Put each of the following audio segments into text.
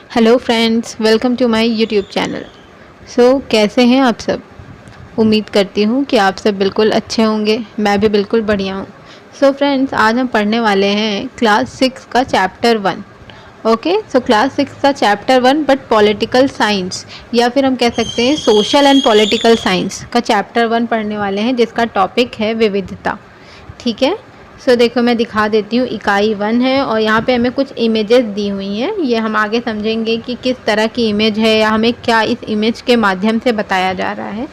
Hello friends, welcome to my YouTube channel. कैसे हैं आप सब? उम्मीद करती हूँ कि आप सब बिल्कुल अच्छे होंगे। मैं भी बिल्कुल बढ़िया हूँ। फ्रेंड्स, आज हम पढ़ने वाले हैं क्लास 6 का चैप्टर 1। ओके, क्लास 6 का चैप्टर 1 बट पॉलिटिकल साइंस, या फिर हम कह सकते हैं सोशल एंड पॉलिटिकल साइंस का चैप्टर 1 पढ़ने वाले हैं, जिसका टॉपिक है विविधता। ठीक है। देखो, मैं दिखा देती हूँ। इकाई 1 है और यहाँ पे हमें कुछ इमेजेस दी हुई हैं। ये हम आगे समझेंगे कि किस तरह की इमेज है या हमें क्या इस इमेज के माध्यम से बताया जा रहा है।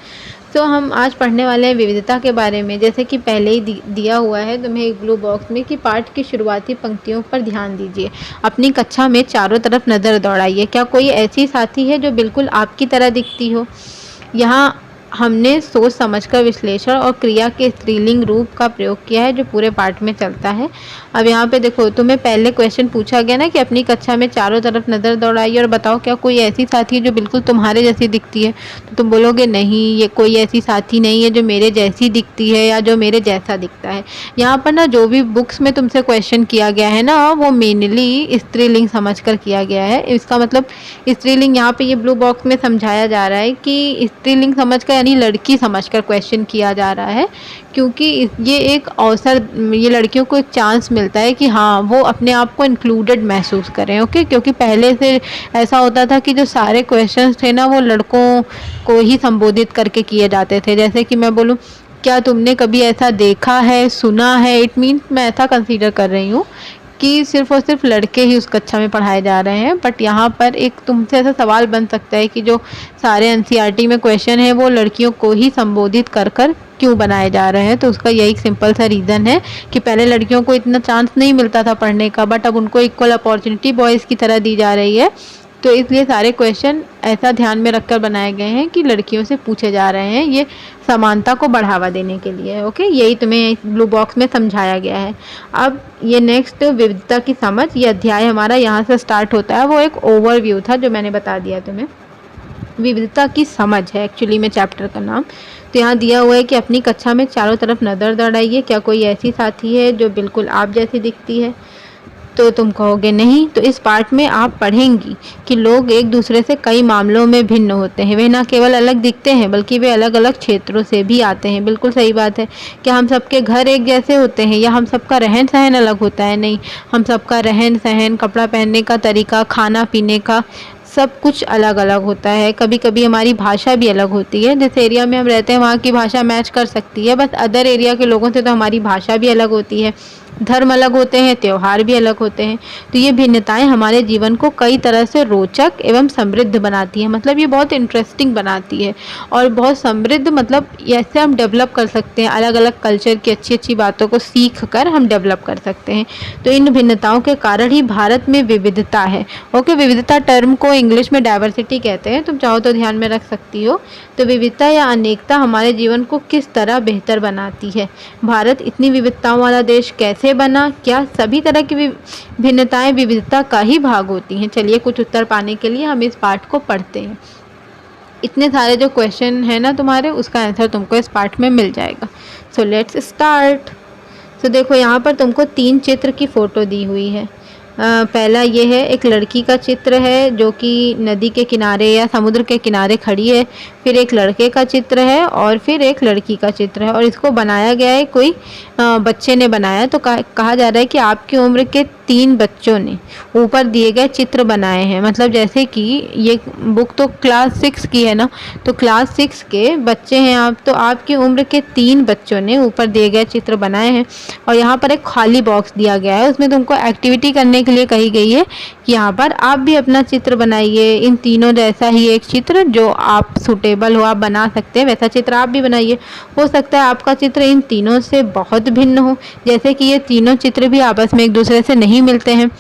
हम आज पढ़ने वाले हैं विविधता के बारे में। जैसे कि पहले ही दिया हुआ है तुम्हें एक ब्लू बॉक्स में कि पाठ की शुरुआती पंक्तियों पर ध्यान दीजिए। अपनी कक्षा में चारों तरफ नज़र दौड़ाइए। क्या कोई ऐसी साथी है जो बिल्कुल आपकी तरह दिखती हो? यहाँ हमने सोच समझकर विश्लेषण और क्रिया के स्त्रीलिंग रूप का प्रयोग किया है, जो पूरे पाठ में चलता है। अब यहाँ पे देखो, तुम्हें पहले क्वेश्चन पूछा गया ना कि अपनी कक्षा में चारों तरफ नज़र दौड़ाइए और बताओ क्या कोई ऐसी साथी है जो बिल्कुल तुम्हारे जैसी दिखती है। तो तुम बोलोगे नहीं, ये कोई ऐसी साथी नहीं है जो मेरे जैसी दिखती है या जो मेरे जैसा दिखता है। यहाँ पर ना जो भी बुक्स में तुमसे क्वेश्चन किया गया है ना, वो मेनली स्त्रीलिंग समझ कर किया गया है। इसका मतलब स्त्रीलिंग यहाँ पे ये ब्लू बॉक्स में समझाया जा रहा है कि स्त्रीलिंग समझकर यानी लड़की समझकर क्वेश्चन किया जा रहा है, क्योंकि ये एक अवसर, ये लड़कियों को एक चांस मिलता है कि हाँ, वो अपने आप को इंक्लूडेड महसूस करें। ओके, क्योंकि पहले से ऐसा होता था कि जो सारे क्वेश्चंस थे ना, वो लड़कों को ही संबोधित करके किए जाते थे। जैसे कि मैं बोलूँ, क्या तुमने कभी ऐसा देखा है, सुना है? इट मीन्स मैं ऐसा कंसीडर कर रही हूँ कि सिर्फ और सिर्फ लड़के ही उस कक्षा में पढ़ाए जा रहे हैं। बट यहाँ पर एक तुमसे ऐसा सवाल बन सकता है कि जो सारे एनसीईआरटी में क्वेश्चन है वो लड़कियों को ही संबोधित कर कर क्यों बनाए जा रहे हैं। तो उसका यही सिंपल सा रीज़न है कि पहले लड़कियों को इतना चांस नहीं मिलता था पढ़ने का, बट अब उनको इक्वल अपॉर्चुनिटी बॉयज़ की तरह दी जा रही है। तो इसलिए सारे क्वेश्चन ऐसा ध्यान में रखकर बनाए गए हैं कि लड़कियों से पूछे जा रहे हैं, ये समानता को बढ़ावा देने के लिए। ओके, यही तुम्हें ब्लू बॉक्स में समझाया गया है। अब ये नेक्स्ट विविधता की समझ, ये अध्याय हमारा यहाँ से स्टार्ट होता है। वो एक ओवरव्यू था जो मैंने बता दिया तुम्हें। विविधता की समझ है एक्चुअली में चैप्टर का नाम। तो यहाँ दिया हुआ है कि अपनी कक्षा में चारों तरफ नज़र दौड़ाइए। क्या कोई ऐसी साथी है जो बिल्कुल आप जैसी दिखती है? तो तुम कहोगे नहीं। तो इस पार्ट में आप पढ़ेंगी कि लोग एक दूसरे से कई मामलों में भिन्न होते हैं। वे न केवल अलग दिखते हैं बल्कि वे अलग अलग क्षेत्रों से भी आते हैं। बिल्कुल सही बात है। क्या हम सबके घर एक जैसे होते हैं या हम सबका रहन सहन अलग होता है? नहीं, हम सबका रहन सहन, कपड़ा पहनने का तरीका, खाना पीने का सब कुछ अलग अलग होता है। कभी कभी हमारी भाषा भी अलग होती है। जिस एरिया में हम रहते हैं वहाँ की भाषा मैच कर सकती है, बस अदर एरिया के लोगों से तो हमारी भाषा भी अलग होती है। धर्म अलग होते हैं, त्यौहार भी अलग होते हैं। तो ये भिन्नताएं हमारे जीवन को कई तरह से रोचक एवं समृद्ध बनाती है। मतलब ये बहुत इंटरेस्टिंग बनाती है और बहुत समृद्ध, मतलब ऐसे हम डेवलप कर सकते हैं। अलग अलग कल्चर की अच्छी अच्छी बातों को सीख कर हम डेवलप कर सकते हैं। तो इन भिन्नताओं के कारण ही भारत में विविधता है। ओके, विविधता टर्म को इंग्लिश में डाइवर्सिटी कहते हैं, तुम चाहो तो ध्यान में रख सकती हो। तो विविधता या अनेकता हमारे जीवन को किस तरह बेहतर बनाती है? भारत इतनी विविधताओं वाला देश कैसे बना? क्या सभी तरह की भिन्नताएं विविधता का ही भाग होती हैं? चलिए, कुछ उत्तर पाने के लिए हम इस पाठ को पढ़ते हैं। इतने सारे जो क्वेश्चन है ना तुम्हारे, उसका आंसर तुमको इस पाठ में मिल जाएगा। Let's start. देखो, यहाँ पर तुमको 3 चित्र की फ़ोटो दी हुई है। पहला ये है, एक लड़की का चित्र है जो कि नदी के किनारे या समुद्र के किनारे खड़ी है। फिर एक लड़के का चित्र है और फिर एक लड़की का चित्र है। और इसको बनाया गया है, कोई बच्चे ने बनाया। तो कहा जा रहा है कि आपकी उम्र के 3 बच्चों ने ऊपर दिए गए चित्र बनाए हैं। मतलब जैसे कि ये बुक तो क्लास 6 की है ना, तो क्लास 6 के बच्चे हैं आप। तो आपकी उम्र के 3 बच्चों ने ऊपर दिए गए चित्र बनाए हैं। और यहाँ पर एक खाली बॉक्स दिया गया है, उसमें तुमको एक्टिविटी करने के लिए कही गई है कि यहाँ पर आप भी अपना चित्र बनाइए। इन तीनों जैसा ही एक चित्र जो आप सुटेबल हो, आप बना सकते हैं, वैसा चित्र आप भी बनाइए। हो सकता है आपका चित्र इन तीनों से बहुत भिन्न हो, जैसे कि ये तीनों चित्र भी आपस में एक दूसरे से नहीं मिलते हैं।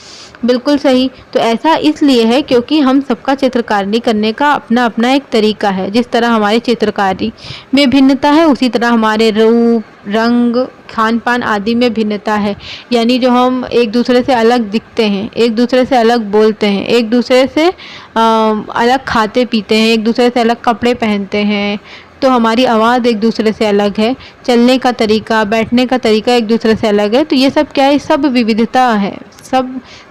बिल्कुल सही। तो ऐसा इसलिए है क्योंकि हम सबका चित्रकारी करने का अपना अपना एक तरीका है। जिस तरह हमारी चित्रकारी में भिन्नता है, उसी तरह हमारे रूप, रंग, खान पान आदि में भिन्नता है। यानी जो हम एक दूसरे से अलग दिखते हैं, एक दूसरे से अलग बोलते हैं, एक दूसरे से अलग खाते पीते हैं, एक दूसरे से अलग कपड़े पहनते हैं, तो हमारी आवाज़ एक दूसरे से अलग है, चलने का तरीका, बैठने का तरीका एक दूसरे से अलग है। तो ये सब क्या है, सब विविधता है।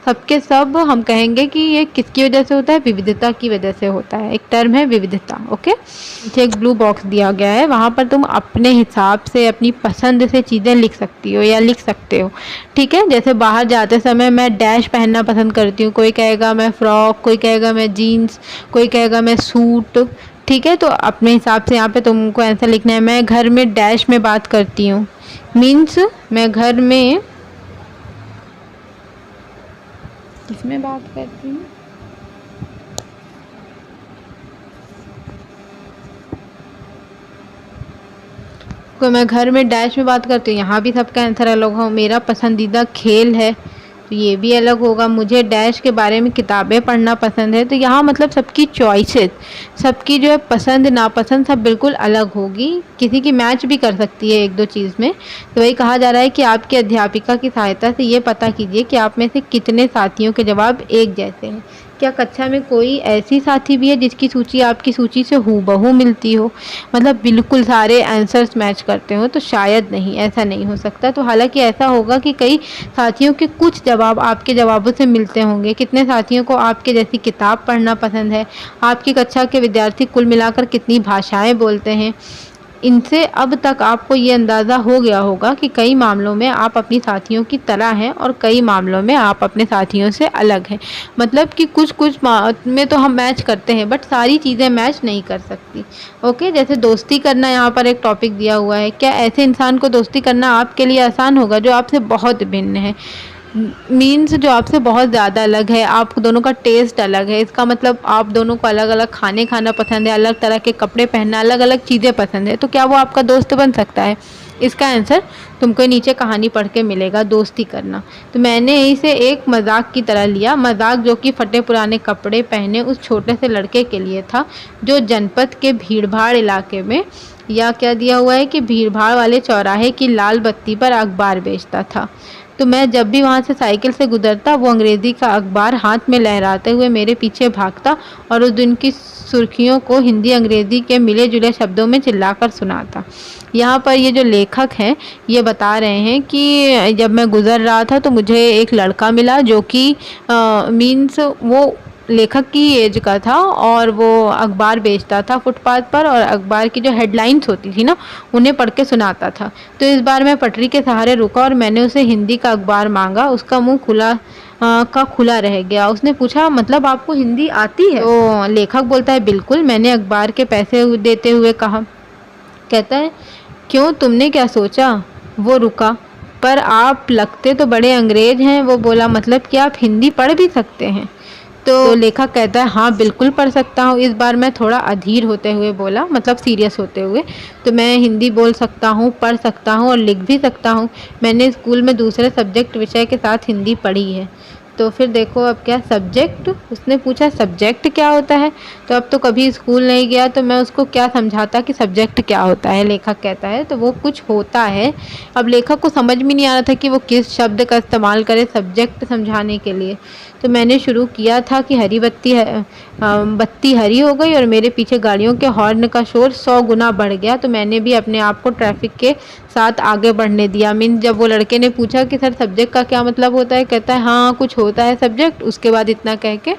सबके सब हम कहेंगे कि ये किसकी वजह से होता है, विविधता की वजह से होता है। एक टर्म है विविधता। ओके, नीचे एक ब्लू बॉक्स दिया गया है, वहाँ पर तुम अपने हिसाब से अपनी पसंद से चीज़ें लिख सकती हो या लिख सकते हो। ठीक है, जैसे बाहर जाते समय मैं डैश पहनना पसंद करती हूँ, कोई कहेगा मैं फ्रॉक, कोई कहेगा मैं जीन्स, कोई कहेगा मैं सूट। ठीक है, तो अपने हिसाब से यहाँ पे तुमको आंसर लिखना है। मैं घर में डैश में बात करती हूँ, मीन्स मैं घर में किसमें बात करती हूँ, को मैं घर में डैश में बात करती हूँ। यहाँ भी सबका आंसर अलग हो। मेरा पसंदीदा खेल है, तो ये भी अलग होगा। मुझे डैश के बारे में किताबें पढ़ना पसंद है, तो यहाँ मतलब सबकी चॉइसेस, सबकी जो है पसंद नापसंद सब बिल्कुल अलग होगी। किसी की मैच भी कर सकती है एक दो चीज़ में। तो वही कहा जा रहा है कि आपकी अध्यापिका की सहायता से ये पता कीजिए कि आप में से कितने साथियों के जवाब एक जैसे हैं। क्या कक्षा में कोई ऐसी साथी भी है जिसकी सूची आपकी सूची से हूबहू मिलती हो, मतलब बिल्कुल सारे आंसर्स मैच करते हो? तो शायद नहीं, ऐसा नहीं हो सकता। तो हालांकि ऐसा होगा कि कई साथियों के कुछ जवाब आपके जवाबों से मिलते होंगे। कितने साथियों को आपके जैसी किताब पढ़ना पसंद है? आपकी कक्षा के विद्यार्थी कुल मिलाकर कितनी भाषाएं बोलते हैं? इनसे अब तक आपको ये अंदाज़ा हो गया होगा कि कई मामलों में आप अपनी साथियों की तरह हैं और कई मामलों में आप अपने साथियों से अलग हैं। मतलब कि कुछ में तो हम मैच करते हैं, बट सारी चीज़ें मैच नहीं कर सकती। ओके, जैसे दोस्ती करना, यहाँ पर एक टॉपिक दिया हुआ है। क्या ऐसे इंसान को दोस्ती करना आपके लिए आसान होगा जो आपसे बहुत भिन्न है? मीन्स जो आपसे बहुत ज़्यादा अलग है, आप दोनों का टेस्ट अलग है। इसका मतलब आप दोनों को अलग अलग खाने खाना पसंद है, अलग तरह के कपड़े पहनना, अलग अलग चीज़ें पसंद है। तो क्या वो आपका दोस्त बन सकता है? इसका आंसर तुमको नीचे कहानी पढ़ के मिलेगा, दोस्ती करना। तो मैंने इसे एक मजाक की तरह लिया, मजाक जो कि फटे पुराने कपड़े पहने उस छोटे से लड़के के लिए था जो जनपद के भीड़भाड़ इलाके में, या क्या दिया हुआ है कि भीड़भाड़ वाले चौराहे की लाल बत्ती पर अखबार बेचता था। तो मैं जब भी वहाँ से साइकिल से गुजरता, वो अंग्रेज़ी का अखबार हाथ में लहराते हुए मेरे पीछे भागता और उस दिन की सुर्खियों को हिंदी अंग्रेज़ी के मिले जुले शब्दों में चिल्लाकर सुनाता। यहाँ पर ये जो लेखक हैं ये बता रहे हैं कि जब मैं गुज़र रहा था तो मुझे एक लड़का मिला जो कि मीन्स वो लेखक की एज का था और वो अखबार बेचता था फुटपाथ पर, और अखबार की जो हेडलाइंस होती थी ना उन्हें पढ़ के सुनाता था। तो इस बार मैं पटरी के सहारे रुका और मैंने उसे हिंदी का अखबार मांगा। उसका मुंह खुला रह गया। उसने पूछा, मतलब आपको हिंदी आती है? तो लेखक बोलता है, बिल्कुल। मैंने अखबार के पैसे देते हुए कहा। कहता है, क्यों, तुमने क्या सोचा? वो रुका, पर आप लगते तो बड़े अंग्रेज हैं। वो बोला, मतलब कि आप हिंदी पढ़ भी सकते हैं? तो लेखक कहता है, हाँ बिल्कुल पढ़ सकता हूँ। इस बार मैं थोड़ा अधीर होते हुए बोला, मतलब सीरियस होते हुए। तो मैं हिंदी बोल सकता हूँ, पढ़ सकता हूँ और लिख भी सकता हूँ। मैंने स्कूल में दूसरे सब्जेक्ट विषय के साथ हिंदी पढ़ी है। तो फिर देखो अब क्या सब्जेक्ट, उसने पूछा सब्जेक्ट क्या होता है? तो अब तो कभी स्कूल नहीं गया तो मैं उसको क्या समझाता कि सब्जेक्ट क्या होता है। लेखक कहता है, तो वो कुछ होता है। अब लेखक को समझ में नहीं आ रहा था कि वो किस शब्द का इस्तेमाल करे सब्जेक्ट समझाने के लिए। तो मैंने शुरू किया था कि बत्ती हरी हो गई और मेरे पीछे गाड़ियों के हॉर्न का शोर 100 गुना बढ़ गया। तो मैंने भी अपने आप को ट्रैफिक के साथ आगे बढ़ने दिया। मीन जब वो लड़के ने पूछा कि सर सब्जेक्ट का क्या मतलब होता है, कहता है हाँ कुछ होता है सब्जेक्ट। उसके बाद इतना कह के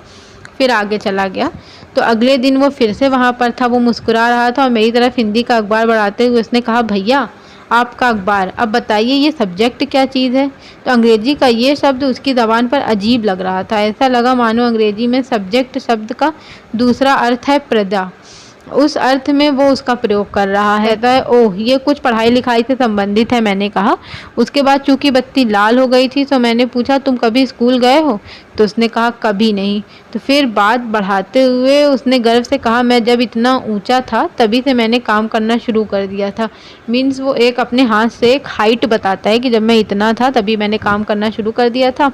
फिर आगे चला गया। तो अगले दिन वो फिर से वहाँ पर था। वो मुस्कुरा रहा था और मेरी तरफ हिंदी का अखबार बढ़ाते हुए उसने कहा, भैया आपका अखबार, अब बताइए ये सब्जेक्ट क्या चीज़ है? तो अंग्रेजी का ये शब्द उसकी ज़बान पर अजीब लग रहा था। ऐसा लगा मानो अंग्रेजी में सब्जेक्ट शब्द का दूसरा अर्थ है प्रजा, उस अर्थ में वो उसका प्रयोग कर रहा है। कहता है, ओह ये कुछ पढ़ाई लिखाई से संबंधित है, मैंने कहा। उसके बाद चूंकि बत्ती लाल हो गई थी तो मैंने पूछा, तुम कभी स्कूल गए हो? तो उसने कहा, कभी नहीं। तो फिर बात बढ़ाते हुए उसने गर्व से कहा, मैं जब इतना ऊंचा था तभी से मैंने काम करना शुरू कर दिया था। मीन्स वो एक अपने हाथ से एक हाइट बताता है कि जब मैं इतना था तभी मैंने काम करना शुरू कर दिया था।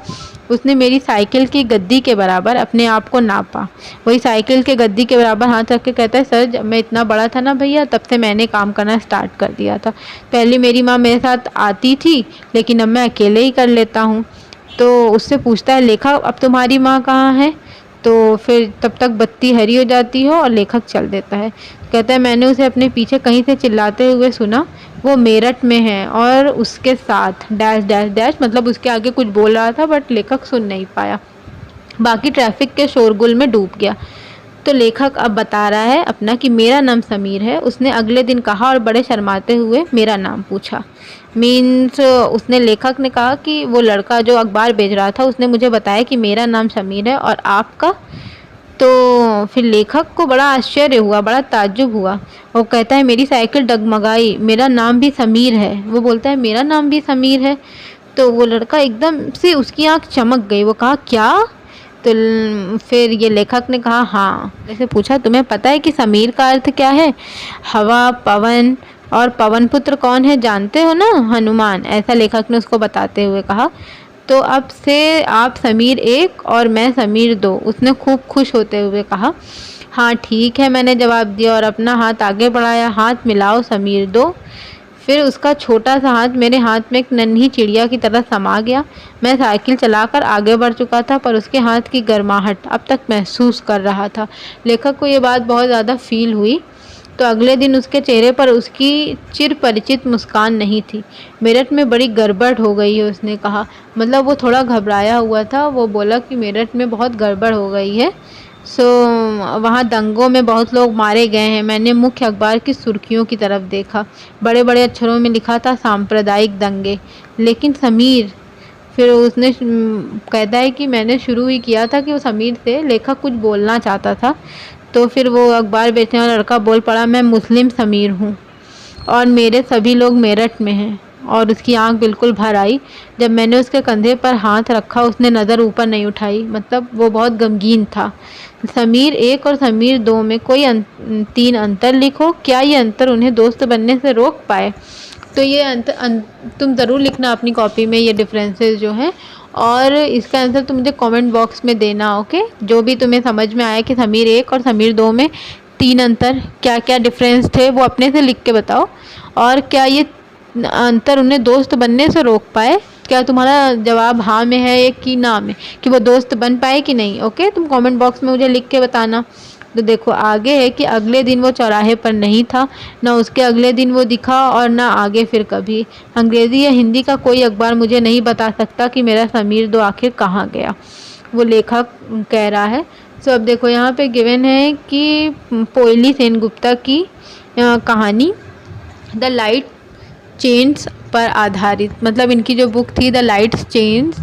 उसने मेरी साइकिल की गद्दी के बराबर अपने आप को नापा। वही साइकिल के गद्दी के बराबर हाथ रख के कहता है, सर जब मैं इतना बड़ा था ना भैया, तब से मैंने काम करना स्टार्ट कर दिया था। पहले मेरी माँ मेरे साथ आती थी लेकिन अब मैं अकेले ही कर लेता हूँ। तो उससे पूछता है लेखक, अब तुम्हारी माँ कहाँ है? तो फिर तब तक बत्ती हरी हो जाती है और लेखक चल देता है। कहता है मैंने उसे अपने पीछे कहीं से चिल्लाते हुए सुना, वो मेरठ में है और उसके साथ डैश डैश डैश, मतलब उसके आगे कुछ बोल रहा था बट लेखक सुन नहीं पाया, बाकी ट्रैफिक के शोरगुल में डूब गया। तो लेखक अब बता रहा है अपना कि मेरा नाम समीर है, उसने अगले दिन कहा और बड़े शर्माते हुए मेरा नाम पूछा। मीन्स उसने लेखक ने कहा कि वो लड़का जो अखबार बेच रहा था उसने मुझे बताया कि मेरा नाम समीर है और आपका। तो फिर लेखक को बड़ा आश्चर्य हुआ, बड़ा ताज्जुब हुआ। वो कहता है मेरी साइकिल डगमगाई, मेरा नाम भी समीर है। वो बोलता है मेरा नाम भी समीर है। तो वो लड़का एकदम से उसकी आंख चमक गई। वो कहा क्या? तो फिर ये लेखक ने कहा हाँ। जैसे पूछा तुम्हें पता है कि समीर का अर्थ क्या है? हवा, पवन, और पवन पुत्र कौन है जानते हो ना? हनुमान। ऐसा लेखक ने उसको बताते हुए कहा। तो अब से आप समीर 1 और मैं समीर 2, उसने खूब खुश होते हुए कहा। हाँ ठीक है, मैंने जवाब दिया और अपना हाथ आगे बढ़ाया। हाथ मिलाओ समीर 2। फिर उसका छोटा सा हाथ मेरे हाथ में एक नन्ही चिड़िया की तरह समा गया। मैं साइकिल चलाकर आगे बढ़ चुका था पर उसके हाथ की गर्माहट अब तक महसूस कर रहा था। लेखक को ये बात बहुत ज़्यादा फील हुई। तो अगले दिन उसके चेहरे पर उसकी चिर परिचित मुस्कान नहीं थी। मेरठ में बड़ी गड़बड़ हो गई है, उसने कहा। मतलब वो थोड़ा घबराया हुआ था। वो बोला कि मेरठ में बहुत गड़बड़ हो गई है। वहाँ दंगों में बहुत लोग मारे गए हैं। मैंने मुख्य अखबार की सुर्खियों की तरफ देखा, बड़े बड़े अक्षरों में लिखा था सांप्रदायिक दंगे। लेकिन समीर, फिर उसने कहता है कि मैंने शुरू ही किया था कि वो समीर से लेखक कुछ बोलना चाहता था। तो फिर वो अखबार बेचने वाला लड़का बोल पड़ा, मैं मुस्लिम समीर हूँ और मेरे सभी लोग मेरठ में हैं। और उसकी आंख बिल्कुल भर आई। जब मैंने उसके कंधे पर हाथ रखा उसने नज़र ऊपर नहीं उठाई, मतलब वो बहुत गमगीन था। समीर 1 और समीर 2 में कोई 3 अंतर लिखो, क्या ये अंतर उन्हें दोस्त बनने से रोक पाए? तो ये तुम ज़रूर लिखना अपनी कॉपी में ये डिफरेंसेस जो हैं, और इसका आंसर तुम मुझे कमेंट बॉक्स में देना। ओके, जो भी तुम्हें समझ में आया कि समीर 1 और समीर 2 में 3 अंतर क्या क्या डिफरेंस थे वो अपने से लिख के बताओ। और क्या ये अंतर उन्हें दोस्त बनने से रोक पाए? क्या तुम्हारा जवाब हाँ में है या कि ना में, कि वो दोस्त बन पाए कि नहीं? ओके, तुम कमेंट बॉक्स में मुझे लिख के बताना। तो देखो आगे है कि अगले दिन वो चौराहे पर नहीं था, ना उसके अगले दिन वो दिखा और ना आगे फिर कभी। अंग्रेज़ी या हिंदी का कोई अखबार मुझे नहीं बता सकता कि मेरा समीर 2 आखिर कहाँ गया, वो लेखक कह रहा है। सो अब देखो यहाँ पे गिवन है कि पोयली सेनगुप्ता की कहानी द लाइट चेन्स पर आधारित, मतलब इनकी जो बुक थी द लाइट चेन्स।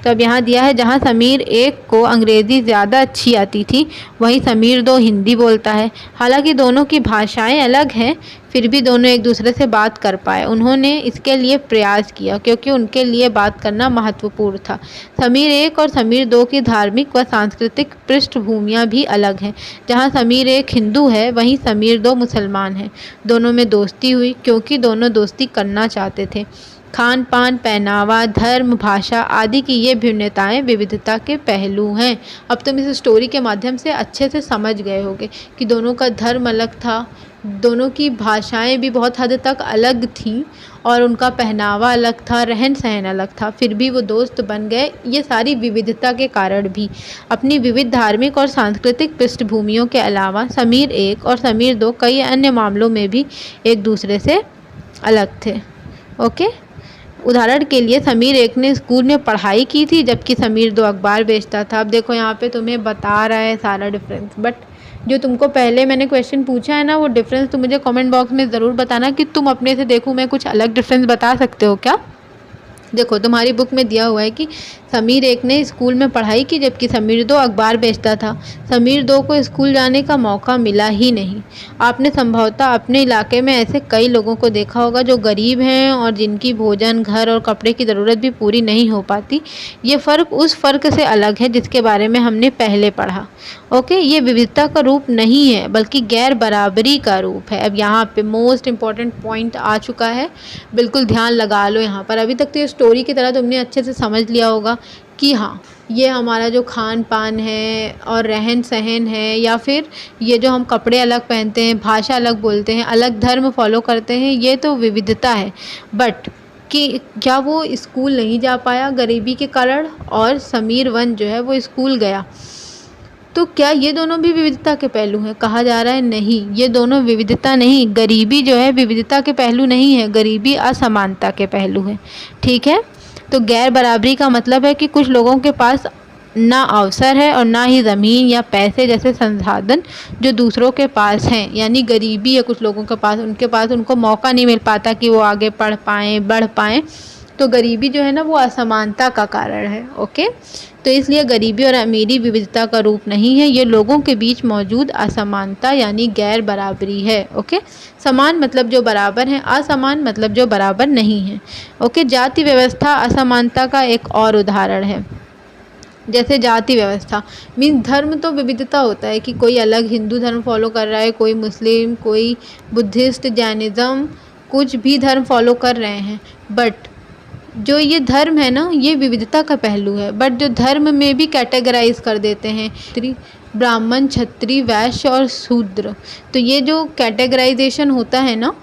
तो अब यहाँ दिया है जहाँ समीर 1 को अंग्रेज़ी ज़्यादा अच्छी आती थी वहीं समीर 2 हिंदी बोलता है। हालांकि दोनों की भाषाएं अलग हैं फिर भी दोनों एक दूसरे से बात कर पाए। उन्होंने इसके लिए प्रयास किया क्योंकि उनके लिए बात करना महत्वपूर्ण था। समीर 1 और समीर 2 की धार्मिक व सांस्कृतिक पृष्ठभूमियाँ भी अलग हैं। जहाँ समीर 1 हिंदू है वहीं समीर 2 मुसलमान हैं। दोनों में दोस्ती हुई क्योंकि दोनों दोस्ती करना चाहते थे। खान पान, पहनावा, धर्म, भाषा आदि की ये भिन्नताएं विविधता के पहलू हैं। अब तुम इस स्टोरी के माध्यम से अच्छे से समझ गए होगे कि दोनों का धर्म अलग था, दोनों की भाषाएं भी बहुत हद तक अलग थीं और उनका पहनावा अलग था, रहन सहन अलग था, फिर भी वो दोस्त बन गए। ये सारी विविधता के कारण भी। अपनी विविध धार्मिक और सांस्कृतिक पृष्ठभूमियों के अलावा समीर 1 और समीर 2 कई अन्य मामलों में भी एक दूसरे से अलग थे। ओके, उदाहरण के लिए समीर 1 ने स्कूल में पढ़ाई की थी जबकि समीर 2 अखबार बेचता था। अब देखो यहाँ पे तुम्हें बता रहा है सारा डिफरेंस, बट जो तुमको पहले मैंने क्वेश्चन पूछा है ना वो डिफरेंस तुम मुझे कमेंट बॉक्स में ज़रूर बताना कि तुम अपने से देखो मैं कुछ अलग डिफरेंस बता सकते हो क्या। देखो तुम्हारी बुक में दिया हुआ है कि समीर 1 ने स्कूल में पढ़ाई की जबकि समीर 2 अखबार बेचता था। समीर 2 को स्कूल जाने का मौका मिला ही नहीं। आपने संभवतः अपने इलाके में ऐसे कई लोगों को देखा होगा जो गरीब हैं और जिनकी भोजन, घर और कपड़े की ज़रूरत भी पूरी नहीं हो पाती। ये फ़र्क उस फ़र्क से अलग है जिसके बारे में हमने पहले पढ़ा। ओके, ये विविधता का रूप नहीं है बल्कि गैर बराबरी का रूप है। अब यहाँ पे मोस्ट इम्पॉर्टेंट पॉइंट आ चुका है, बिल्कुल ध्यान लगा लो यहाँ पर। अभी तक तो ये स्टोरी की तरह तुमने अच्छे से समझ लिया होगा कि हाँ ये हमारा जो खान पान है और रहन सहन है, या फिर ये जो हम कपड़े अलग पहनते हैं, भाषा अलग बोलते हैं, अलग धर्म फॉलो करते हैं, ये तो विविधता है। बट कि क्या वो स्कूल नहीं जा पाया गरीबी के कारण, और समीर 1 जो है वो स्कूल गया। तो क्या ये दोनों भी विविधता के पहलू हैं? कहा जा रहा है नहीं, ये दोनों विविधता नहीं, गरीबी जो है विविधता के पहलू नहीं है, गरीबी असमानता के पहलू है। ठीक है, तो गैर बराबरी का मतलब है कि कुछ लोगों के पास ना अवसर है और ना ही ज़मीन या पैसे जैसे संसाधन जो दूसरों के पास हैं, यानी गरीबी है कुछ लोगों के पास, उनको मौका नहीं मिल पाता कि वो आगे पढ़ पाएँ, बढ़ पाएँ। तो गरीबी जो है ना वो असमानता का कारण है। ओके, तो इसलिए गरीबी और अमीरी विविधता का रूप नहीं है, ये लोगों के बीच मौजूद असमानता यानी गैर बराबरी है। ओके, समान मतलब जो बराबर हैं, असमान मतलब जो बराबर नहीं है। ओके, जाति व्यवस्था असमानता का एक और उदाहरण है। जैसे जाति व्यवस्था मीन्स धर्म तो विविधता होता है कि कोई अलग हिंदू धर्म फॉलो कर रहा है, कोई मुस्लिम, कोई बुद्धिस्ट, जैनिज़्म, कुछ भी धर्म फॉलो कर रहे हैं, बट जो ये धर्म है ना ये विविधता का पहलू है। बट जो धर्म में भी कैटेगराइज कर देते हैं ब्राह्मण, क्षत्रिय, वैश्य और शूद्र, तो ये जो कैटेगराइजेशन होता है ना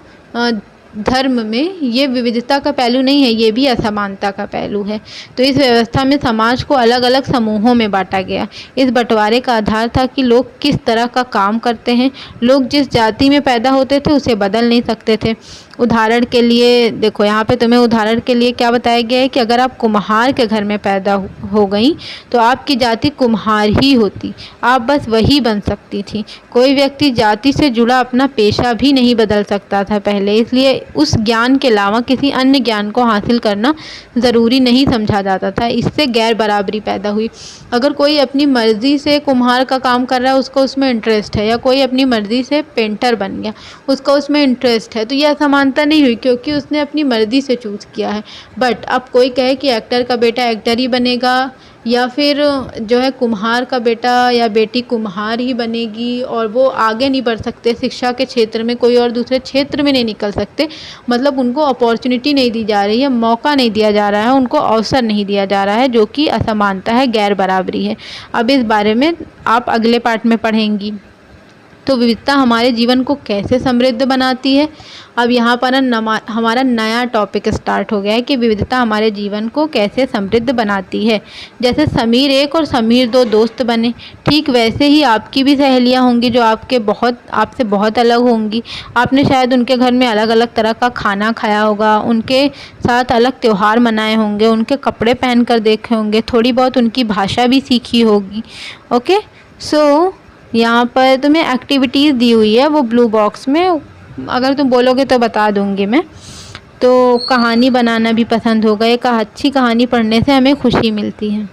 धर्म में, ये विविधता का पहलू नहीं है, ये भी असमानता का पहलू है। तो इस व्यवस्था में समाज को अलग अलग समूहों में बांटा गया। इस बंटवारे का आधार था कि लोग किस तरह का काम करते हैं। लोग जिस जाति में पैदा होते थे उसे बदल नहीं सकते थे। उदाहरण के लिए देखो, यहाँ पे तुम्हें उदाहरण के लिए क्या बताया गया है कि अगर आप कुम्हार के घर में पैदा हो गई तो आपकी जाति कुम्हार ही होती, आप बस वही बन सकती थी। कोई व्यक्ति जाति से जुड़ा अपना पेशा भी नहीं बदल सकता था पहले, इसलिए उस ज्ञान के अलावा किसी अन्य ज्ञान को हासिल करना ज़रूरी नहीं समझा जाता था। इससे गैर बराबरी पैदा हुई। अगर कोई अपनी मर्ज़ी से कुम्हार का काम कर रहा है, उसको उसमें इंटरेस्ट है, या कोई अपनी मर्ज़ी से पेंटर बन गया, उसका उसमें इंटरेस्ट है, तो यह असमानता नहीं हुई क्योंकि उसने अपनी मर्ज़ी से चूज़ किया है। बट अब कोई कहे कि एक्टर का बेटा एक्टर ही बनेगा, या फिर जो है कुम्हार का बेटा या बेटी कुम्हार ही बनेगी, और वो आगे नहीं बढ़ सकते शिक्षा के क्षेत्र में, कोई और दूसरे क्षेत्र में नहीं निकल सकते, मतलब उनको अपॉर्चुनिटी नहीं दी जा रही है, मौका नहीं दिया जा रहा है, उनको अवसर नहीं दिया जा रहा है, जो कि असमानता है, गैर बराबरी है। अब इस बारे में आप अगले पार्ट में पढ़ेंगी। तो विविधता हमारे जीवन को कैसे समृद्ध बनाती है। अब यहाँ पर हमारा नया टॉपिक स्टार्ट हो गया है कि विविधता हमारे जीवन को कैसे समृद्ध बनाती है। जैसे समीर एक और समीर दो दोस्त बने, ठीक वैसे ही आपकी भी सहेलियाँ होंगी जो आपसे बहुत अलग होंगी। आपने शायद उनके घर में अलग अलग तरह का खाना खाया होगा, उनके साथ अलग त्यौहार मनाए होंगे, उनके कपड़े पहन कर देखे होंगे, थोड़ी बहुत उनकी भाषा भी सीखी होगी। ओके, सो यहाँ पर तुम्हें एक्टिविटीज़ दी हुई है, वो ब्लू बॉक्स में, अगर तुम बोलोगे तो बता दूँगी मैं। तो कहानी बनाना भी पसंद होगा, एक अच्छी कहानी पढ़ने से हमें खुशी मिलती है।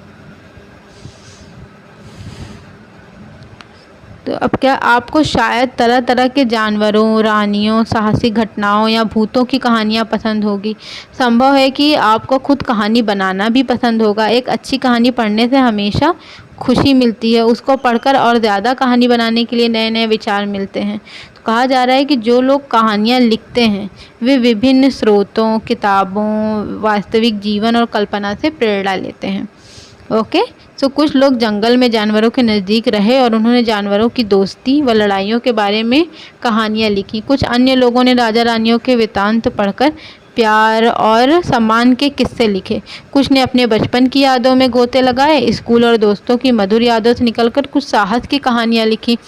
तो अब क्या आपको शायद तरह तरह के जानवरों, रानियों, साहसिक घटनाओं या भूतों की कहानियाँ पसंद होगी। संभव है कि आपको खुद कहानी बनाना भी पसंद होगा। एक अच्छी कहानी पढ़ने से हमेशा खुशी मिलती है, उसको पढ़कर और ज़्यादा कहानी बनाने के लिए नए नए विचार मिलते हैं। तो कहा जा रहा है कि जो लोग कहानियाँ लिखते हैं वे विभिन्न स्रोतों, किताबों, वास्तविक जीवन और कल्पना से प्रेरणा लेते हैं। ओके, सो कुछ लोग जंगल में जानवरों के नज़दीक रहे और उन्होंने जानवरों की दोस्ती व लड़ाइयों के बारे में कहानियाँ लिखी। कुछ अन्य लोगों ने राजा रानियों के वृत्तांत पढ़कर प्यार और सम्मान के किस्से लिखे। कुछ ने अपने बचपन की यादों में गोते लगाए, स्कूल और दोस्तों की मधुर यादों से निकलकर कुछ साहस की कहानियाँ लिखी।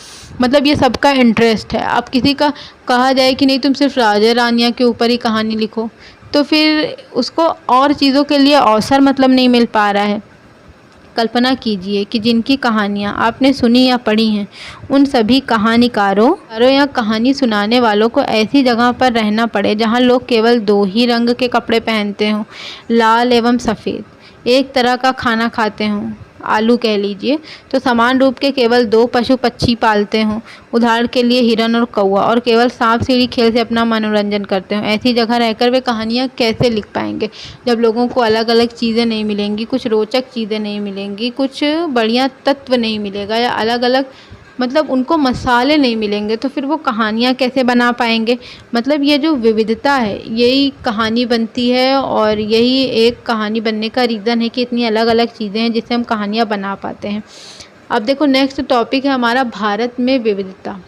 मतलब ये सबका इंटरेस्ट है। अब किसी का कहा जाए कि नहीं तुम सिर्फ राजा रानियाँ के ऊपर ही कहानी लिखो, तो फिर उसको और चीज़ों के लिए अवसर मतलब नहीं मिल पा रहा है। कल्पना कीजिए कि जिनकी कहानियाँ आपने सुनी या पढ़ी हैं, उन सभी कहानीकारों या कहानी सुनाने वालों को ऐसी जगह पर रहना पड़े जहाँ लोग केवल दो ही रंग के कपड़े पहनते हों, लाल एवं सफ़ेद, एक तरह का खाना खाते हों, आलू कह लीजिए, तो समान रूप के केवल दो पशु पक्षी पालते हों, उदाहरण के लिए हिरन और कौवा, और केवल सांप सीढ़ी खेल से अपना मनोरंजन करते हों। ऐसी जगह रहकर वे कहानियाँ कैसे लिख पाएंगे जब लोगों को अलग अलग चीज़ें नहीं मिलेंगी, कुछ रोचक चीज़ें नहीं मिलेंगी, कुछ बढ़िया तत्व नहीं मिलेगा, या अलग अलग मतलब उनको मसाले नहीं मिलेंगे, तो फिर वो कहानियाँ कैसे बना पाएंगे। मतलब ये जो विविधता है यही कहानी बनती है, और यही एक कहानी बनने का रीज़न है कि इतनी अलग अलग चीज़ें हैं जिससे हम कहानियाँ बना पाते हैं। अब देखो नेक्स्ट टॉपिक है हमारा भारत में विविधता।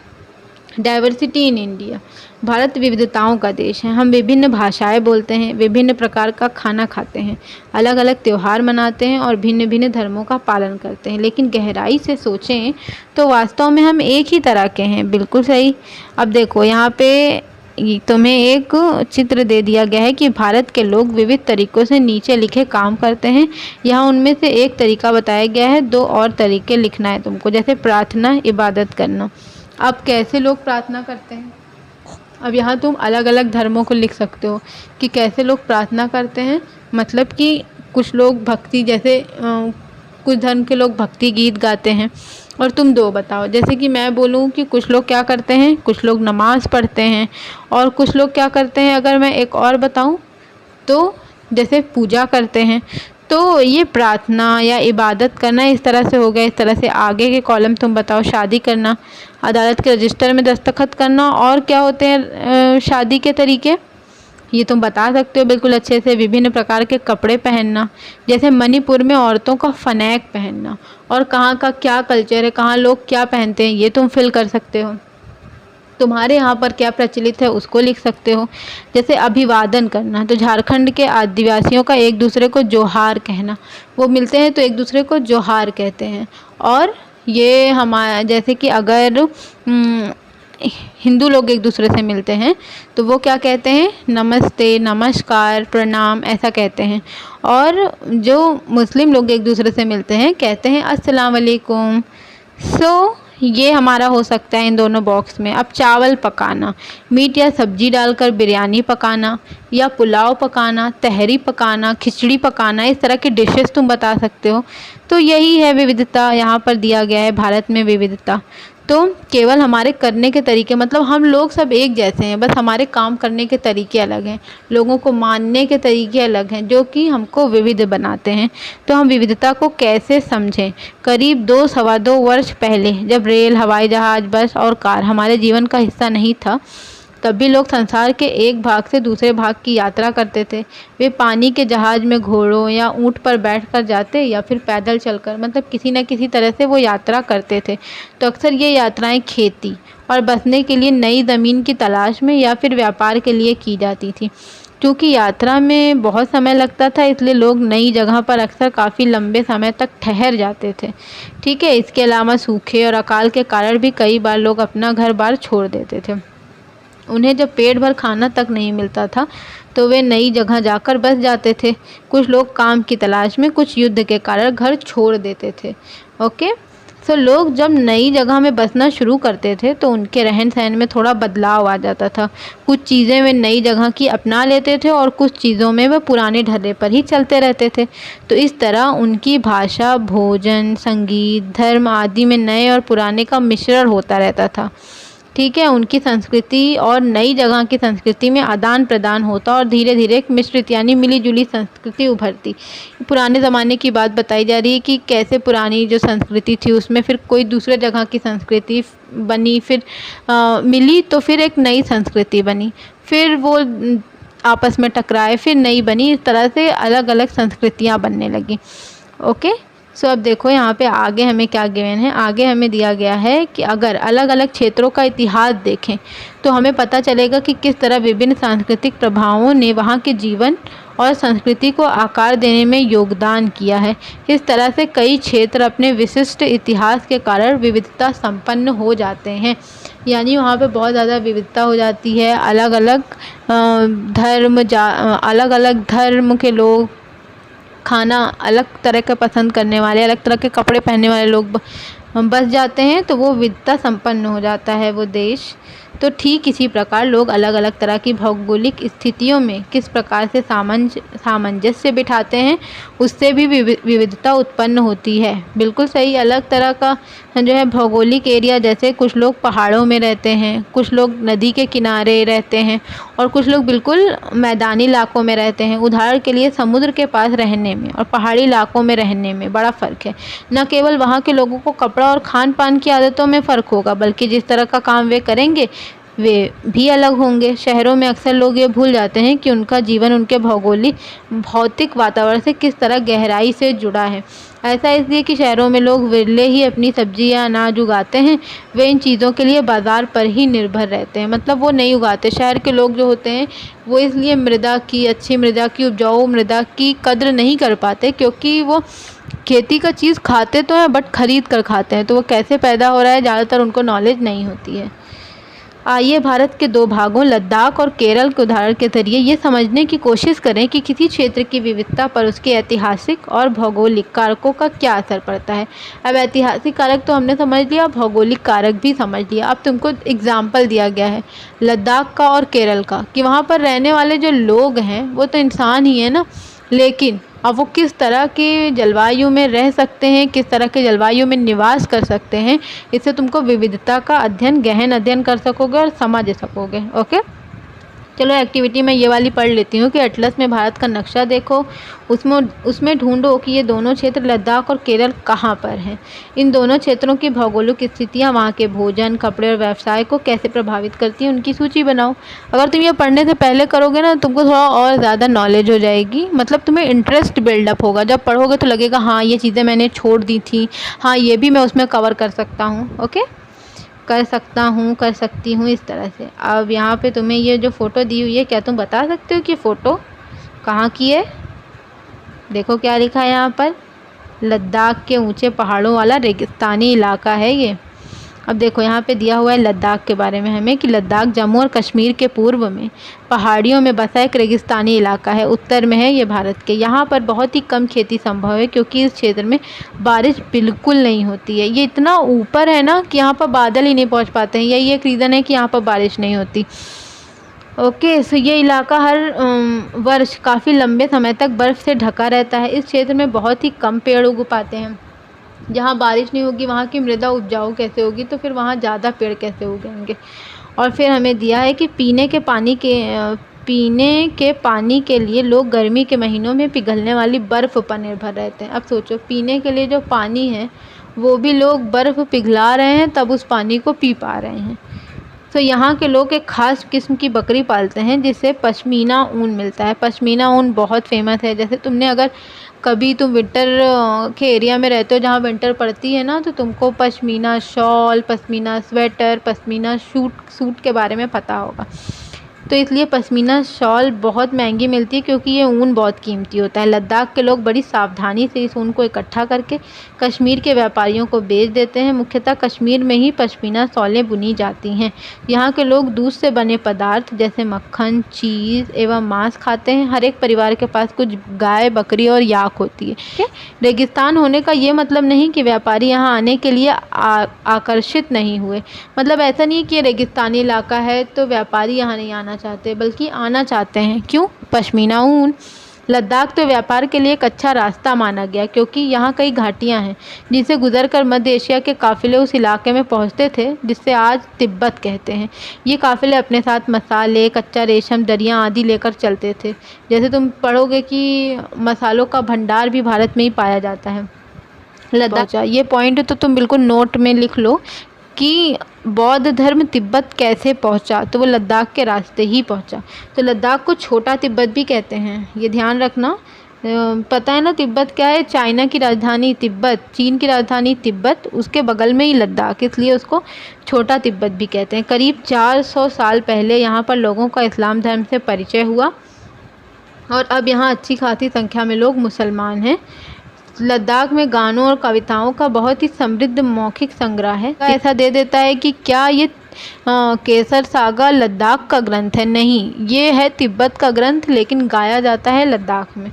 Diversity in India. भारत विविधताओं का देश है। हम विभिन्न भाषाएं बोलते हैं, विभिन्न प्रकार का खाना खाते हैं, अलग अलग त्यौहार मनाते हैं और भिन्न भिन्न धर्मों का पालन करते हैं, लेकिन गहराई से सोचें तो वास्तव में हम एक ही तरह के हैं। बिल्कुल सही। अब देखो यहाँ पे तुम्हें एक चित्र दे दिया गया है कि भारत के लोग विविध तरीकों से नीचे लिखे काम करते हैं। यहाँ उनमें से एक तरीका बताया गया है, दो और तरीके लिखना है तुमको, जैसे प्रार्थना, इबादत करना। अब कैसे लोग प्रार्थना करते हैं, अब यहाँ तुम अलग अलग धर्मों को लिख सकते हो कि कैसे लोग प्रार्थना करते हैं। मतलब कि कुछ लोग भक्ति, जैसे कुछ धर्म के लोग भक्ति गीत गाते हैं, और तुम दो बताओ। जैसे कि मैं बोलूँ कि कुछ लोग क्या करते हैं, कुछ लोग नमाज़ पढ़ते हैं, और कुछ लोग क्या करते हैं, अगर मैं एक और बताऊँ तो जैसे पूजा करते हैं। तो ये प्रार्थना या इबादत करना इस तरह से हो गया। इस तरह से आगे के कॉलम तुम बताओ। शादी करना, अदालत के रजिस्टर में दस्तखत करना, और क्या होते हैं शादी के तरीके, ये तुम बता सकते हो बिल्कुल अच्छे से। विभिन्न प्रकार के कपड़े पहनना, जैसे मणिपुर में औरतों का फनैक पहनना, और कहाँ का क्या कल्चर है, कहाँ लोग क्या पहनते हैं, ये तुम फिल कर सकते हो। तुम्हारे यहाँ पर क्या प्रचलित है उसको लिख सकते हो। जैसे अभिवादन करना, तो झारखंड के आदिवासियों का एक दूसरे को जोहार कहना, वो मिलते हैं तो एक दूसरे को जोहार कहते हैं। और ये हमारा, जैसे कि अगर हिंदू लोग एक दूसरे से मिलते हैं तो वो क्या कहते हैं, नमस्ते, नमस्कार, प्रणाम, ऐसा कहते हैं। और जो मुस्लिम लोग एक दूसरे से मिलते हैं कहते हैं अस्सलाम वालेकुम। सो ये हमारा हो सकता है इन दोनों बॉक्स में। अब चावल पकाना, मीट या सब्जी डालकर बिरयानी पकाना, या पुलाव पकाना, तहरी पकाना, खिचड़ी पकाना, इस तरह की डिशेस तुम बता सकते हो। तो यही है विविधता, यहाँ पर दिया गया है भारत में विविधता। तो केवल हमारे करने के तरीके, मतलब हम लोग सब एक जैसे हैं, बस हमारे काम करने के तरीके अलग हैं, लोगों को मानने के तरीके अलग हैं, जो कि हमको विविध बनाते हैं। तो हम विविधता को कैसे समझें। करीब 2-2.25 वर्ष पहले, जब रेल, हवाई जहाज़, बस और कार हमारे जीवन का हिस्सा नहीं था, तब भी लोग संसार के एक भाग से दूसरे भाग की यात्रा करते थे। वे पानी के जहाज़ में घोड़ों या ऊँट पर बैठकर जाते, या फिर पैदल चलकर, मतलब किसी न किसी तरह से वो यात्रा करते थे। तो अक्सर ये यात्राएं खेती और बसने के लिए नई ज़मीन की तलाश में, या फिर व्यापार के लिए की जाती थी। क्योंकि यात्रा में बहुत समय लगता था, इसलिए लोग नई जगह पर अक्सर काफ़ी लंबे समय तक ठहर जाते थे। ठीक है। इसके अलावा सूखे और अकाल के कारण भी कई बार लोग अपना घर बार छोड़ देते थे। उन्हें जब पेट भर खाना तक नहीं मिलता था तो वे नई जगह जाकर बस जाते थे। कुछ लोग काम की तलाश में, कुछ युद्ध के कारण घर छोड़ देते थे। ओके। सो लोग जब नई जगह में बसना शुरू करते थे तो उनके रहन सहन में थोड़ा बदलाव आ जाता था। कुछ चीज़ें वे नई जगह की अपना लेते थे, और कुछ चीज़ों में वे पुराने ढर्रे पर ही चलते रहते थे। तो इस तरह उनकी भाषा, भोजन, संगीत, धर्म आदि में नए और पुराने का मिश्रण होता रहता था। ठीक है। उनकी संस्कृति और नई जगह की संस्कृति में आदान प्रदान होता, और धीरे धीरे एक मिश्रित यानी मिली जुली संस्कृति उभरती। पुराने ज़माने की बात बताई जा रही है कि कैसे पुरानी जो संस्कृति थी उसमें फिर कोई दूसरे जगह की संस्कृति बनी, फिर मिली, तो फिर एक नई संस्कृति बनी, फिर वो आपस में टकराए, फिर नई बनी। इस तरह से अलग अलग संस्कृतियाँ बनने लगी। ओके। सो अब देखो यहाँ पे आगे हमें क्या गिवन है। आगे हमें दिया गया है कि अगर अलग अलग क्षेत्रों का इतिहास देखें तो हमें पता चलेगा कि किस तरह विभिन्न सांस्कृतिक प्रभावों ने वहाँ के जीवन और संस्कृति को आकार देने में योगदान किया है। इस तरह से कई क्षेत्र अपने विशिष्ट इतिहास के कारण विविधता संपन्न हो जाते हैं। यानी वहाँ पे बहुत ज़्यादा विविधता हो जाती है। अलग अलग धर्म के लोग, खाना अलग तरह का पसंद करने वाले, अलग तरह के कपड़े पहनने वाले लोग बस जाते हैं, तो वो विविधता संपन्न हो जाता है वो देश। तो ठीक इसी प्रकार लोग अलग अलग तरह की भौगोलिक स्थितियों में किस प्रकार से सामंजस्य बिठाते हैं, उससे भी विविधता उत्पन्न होती है। बिल्कुल सही। अलग तरह का जो है भौगोलिक एरिया, जैसे कुछ लोग पहाड़ों में रहते हैं, कुछ लोग नदी के किनारे रहते हैं, और कुछ लोग बिल्कुल मैदानी इलाकों में रहते हैं। उदाहरण के लिए समुद्र के पास रहने में और पहाड़ी इलाकों में रहने में बड़ा फ़र्क है। न केवल वहाँ के लोगों को कपड़ा और खान पान की आदतों में फ़र्क होगा, बल्कि जिस तरह का काम वे करेंगे वे भी अलग होंगे। शहरों में अक्सर लोग ये भूल जाते हैं कि उनका जीवन उनके भौगोलिक भौतिक वातावरण से किस तरह गहराई से जुड़ा है। ऐसा इसलिए कि शहरों में लोग विरले ही अपनी सब्जी या अनाज उगाते हैं। वे इन चीज़ों के लिए बाज़ार पर ही निर्भर रहते हैं, मतलब वो नहीं उगाते। शहर के लोग जो होते हैं वो इसलिए अच्छी मृदा की, उपजाऊ मृदा की कद्र नहीं कर पाते, क्योंकि वो खेती का चीज़ खाते तो हैं बट ख़रीद कर खाते हैं, तो वो कैसे पैदा हो रहा है ज़्यादातर उनको नॉलेज नहीं होती है। आइए भारत के दो भागों लद्दाख और केरल के उदाहरण के ज़रिए ये समझने की कोशिश करें कि किसी क्षेत्र की विविधता पर उसके ऐतिहासिक और भौगोलिक कारकों का क्या असर पड़ता है। अब ऐतिहासिक कारक तो हमने समझ लिया, भौगोलिक कारक भी समझ लिया। अब तुमको एग्जाम्पल दिया गया है लद्दाख का और केरल का, कि वहाँ पर रहने वाले जो लोग हैं वो तो इंसान ही है ना, लेकिन अब वो किस तरह की जलवायु में रह सकते हैं, किस तरह के जलवायु में निवास कर सकते हैं, इससे तुमको विविधता का गहन अध्ययन कर सकोगे और समझ सकोगे। ओके, चलो एक्टिविटी में ये वाली पढ़ लेती हूँ कि एटलस में भारत का नक्शा देखो, उसमें ढूंढो कि ये दोनों क्षेत्र लद्दाख और केरल कहाँ पर हैं। इन दोनों क्षेत्रों की भौगोलिक स्थितियाँ वहाँ के भोजन, कपड़े और व्यवसाय को कैसे प्रभावित करती हैं, उनकी सूची बनाओ। अगर तुम ये पढ़ने से पहले करोगे ना, तुमको थोड़ा और ज़्यादा नॉलेज हो जाएगी, मतलब तुम्हें इंटरेस्ट बिल्डअप होगा। जब पढ़ोगे तो लगेगा हाँ ये चीज़ें मैंने छोड़ दी थी, हाँ ये भी मैं उसमें कवर कर सकता हूँ। ओके, कर सकती हूँ इस तरह से। अब यहाँ पे तुम्हें ये जो फ़ोटो दी हुई है, क्या तुम बता सकते हो कि फ़ोटो कहाँ की है? देखो क्या लिखा है यहाँ पर, लद्दाख के ऊंचे पहाड़ों वाला रेगिस्तानी इलाका है ये। अब देखो यहाँ पे दिया हुआ है लद्दाख के बारे में हमें कि लद्दाख जम्मू और कश्मीर के पूर्व में पहाड़ियों में बसा एक रेगिस्तानी इलाका है, उत्तर में है ये भारत के। यहाँ पर बहुत ही कम खेती संभव है क्योंकि इस क्षेत्र में बारिश बिल्कुल नहीं होती है। ये इतना ऊपर है ना कि यहाँ पर बादल ही नहीं पहुँच पाते हैं, यही एक रीज़न है कि यहाँ पर बारिश नहीं होती। ओके, सो ये इलाका हर वर्ष काफ़ी लंबे समय तक बर्फ़ से ढका रहता है। इस क्षेत्र में बहुत ही कम पेड़ उग पाते हैं। जहाँ बारिश नहीं होगी वहाँ की मृदा उपजाऊ कैसे होगी, तो फिर वहाँ ज़्यादा पेड़ कैसे उगेंगे। और फिर हमें दिया है कि पीने के पानी के लिए लोग गर्मी के महीनों में पिघलने वाली बर्फ़ पर निर्भर रहते हैं। अब सोचो, पीने के लिए जो पानी है वो भी लोग बर्फ़ पिघला रहे हैं तब उस पानी को पी पा रहे हैं। तो यहाँ के लोग एक ख़ास किस्म की बकरी पालते हैं जिससे पश्मीना ऊन मिलता है। पश्मीना ऊन बहुत फेमस है। जैसे तुमने अगर कभी तुम विंटर के एरिया में रहते हो जहाँ विंटर पड़ती है ना, तो तुमको pashmina shawl, pashmina sweater, pashmina suit के बारे में पता होगा। तो इसलिए पश्मीना शॉल बहुत महंगी मिलती है क्योंकि ये ऊन बहुत कीमती होता है। लद्दाख के लोग बड़ी सावधानी से इस ऊन को इकट्ठा करके कश्मीर के व्यापारियों को बेच देते हैं। मुख्यतः कश्मीर में ही पश्मीना शॉलें बुनी जाती हैं। यहाँ के लोग दूध से बने पदार्थ जैसे मक्खन, चीज़ एवं मांस खाते हैं। हर एक परिवार के पास कुछ गाय, बकरी और याक होती है। रेगिस्तान होने का ये मतलब नहीं कि व्यापारी यहाँ आने के लिए आकर्षित नहीं हुए। मतलब ऐसा नहीं कि ये रेगिस्तानी इलाका है तो व्यापारी यहाँ नहीं आना चाहते, बल्कि आना चाहते हैं। क्यों? पश्मीना ऊन। लद्दाख तो व्यापार के लिए एक अच्छा रास्ता माना गया क्योंकि यहाँ कई घाटियाँ हैं जिनसे गुजरकर मध्य एशिया के काफ़िले उस इलाके में पहुँचते थे जिससे आज तिब्बत कहते हैं। ये काफ़िले अपने साथ मसाले, कच्चा रेशम, दरियाँ आदि लेकर चलते थे। जैसे तुम पढ़ोगे कि मसालों का भंडार भी भारत में ही पाया जाता है। लद्दाख, ये पॉइंट तो तुम बिल्कुल नोट में लिख लो कि बौद्ध धर्म तिब्बत कैसे पहुंचा, तो वो लद्दाख के रास्ते ही पहुंचा। तो लद्दाख को छोटा तिब्बत भी कहते हैं, ये ध्यान रखना। पता है ना तिब्बत क्या है? चाइना की राजधानी तिब्बत, चीन की राजधानी तिब्बत, उसके बगल में ही लद्दाख, इसलिए उसको छोटा तिब्बत भी कहते हैं। करीब 400 साल पहले यहाँ पर लोगों का इस्लाम धर्म से परिचय हुआ और अब यहाँ अच्छी खासी संख्या में लोग मुसलमान हैं। लद्दाख में गानों और कविताओं का बहुत ही समृद्ध मौखिक संग्रह है। ऐसा दे देता है कि क्या ये केसर सागा लद्दाख का ग्रंथ है? नहीं, ये है तिब्बत का ग्रंथ, लेकिन गाया जाता है लद्दाख में।